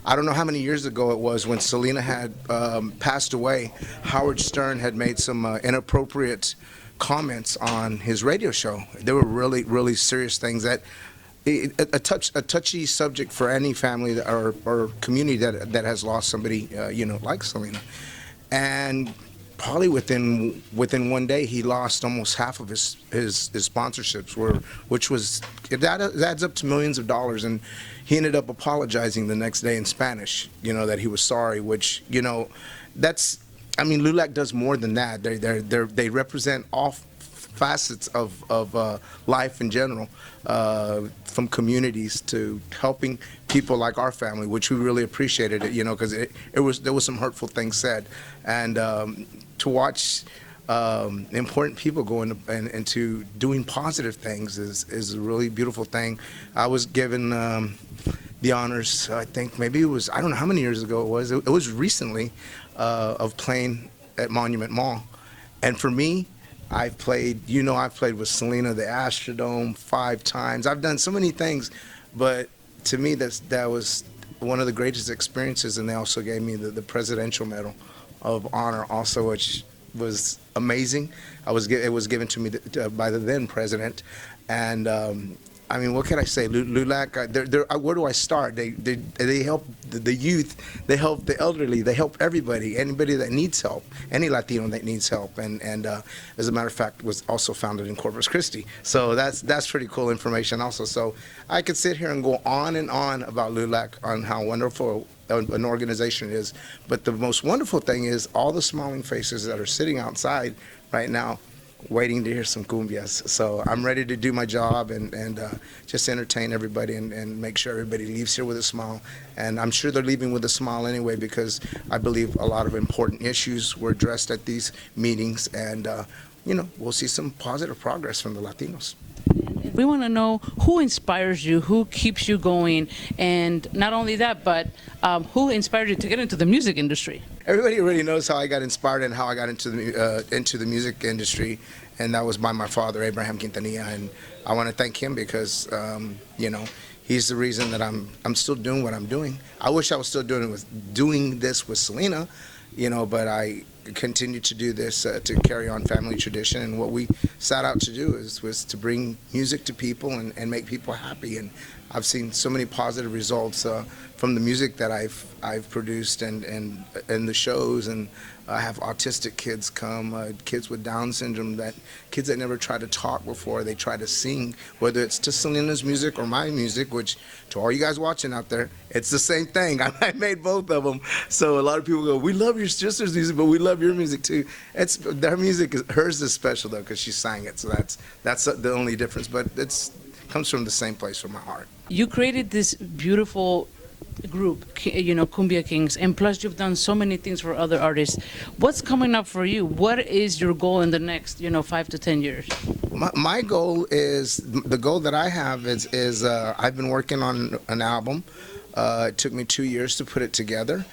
I don't know how many years ago it was when Selena had passed away. Howard Stern had made some inappropriate comments on his radio show. They were really, really serious things that a touchy subject for any family or community that has lost somebody, like Selena. And probably within one day, he lost almost half of his sponsorships, which was that adds up to millions of dollars. And he ended up apologizing the next day in Spanish, that he was sorry. Which that's, I mean, LULAC does more than that. They represent all facets of life in general, from communities to helping people like our family, which we really appreciated it, because there was some hurtful things said, and to watch important people go into doing positive things is a really beautiful thing. I was given the honors, I think maybe it was, I don't know how many years ago it was. It was recently, of playing at Monument Mall, and for me, I've played with Selena the Astrodome 5 times. I've done so many things, but to me that was one of the greatest experiences. And they also gave me the Presidential Medal of Honor also, which was amazing. It was given to me by the then president, and I mean, what can I say? LULAC, where do I start? They help the youth, they help the elderly, they help everybody, anybody that needs help, any Latino that needs help. And as a matter of fact, was also founded in Corpus Christi. So that's pretty cool information also. So I could sit here and go on and on about LULAC, on how wonderful an organization it is. But the most wonderful thing is all the smiling faces that are sitting outside right now, waiting to hear some cumbias. So I'm ready to do my job and just entertain everybody and make sure everybody leaves here with a smile. And I'm sure they're leaving with a smile anyway, because I believe a lot of important issues were addressed at these meetings, and we'll see some positive progress from the Latinos. We want to know who inspires you, who keeps you going, and not only that, but who inspired you to get into the music industry? Everybody already knows how I got inspired and how I got into the music industry, and that was by my father, Abraham Quintanilla. And I want to thank him because he's the reason that I'm still doing what I'm doing. I wish I was still doing this with Selena, but I continue to do this to carry on family tradition. And what we set out to do was to bring music to people and make people happy. And I've seen so many positive results from the music that I've produced and the shows. And I have autistic kids come, kids with Down syndrome, kids that never tried to talk before, they try to sing, whether it's to Selena's music or my music, which to all you guys watching out there, it's the same thing. I made both of them. So a lot of people go, we love your sister's music, but we love your music too. Their music, hers is special though, because she sang it. So that's the only difference, but it comes from the same place, from my heart. You created this beautiful group, Cumbia Kings, and plus you've done so many things for other artists. What's coming up for you? What is your goal in the next 5 to 10 years? My goal is, the goal that I have is I've been working on an album. It took me 2 years to put it together,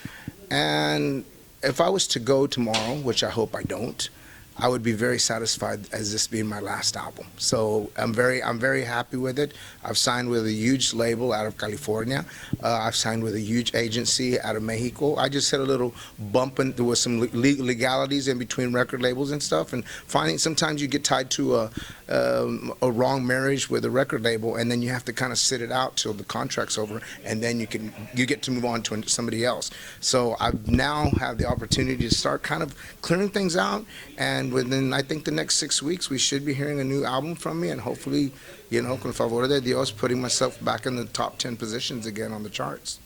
and if I was to go tomorrow, which I hope I don't, I would be very satisfied as this being my last album. So I'm very happy with it. I've signed with a huge label out of California. I've signed with a huge agency out of Mexico. I just hit a little bump, and there was some legalities in between record labels and stuff, and finding sometimes you get tied to a wrong marriage with a record label, and then you have to kind of sit it out till the contract's over, and then you get to move on to somebody else. So I now have the opportunity to start kind of clearing things out, and within, I think, the next 6 weeks, we should be hearing a new album from me, and hopefully, con favor de Dios, putting myself back in the top 10 positions again on the charts.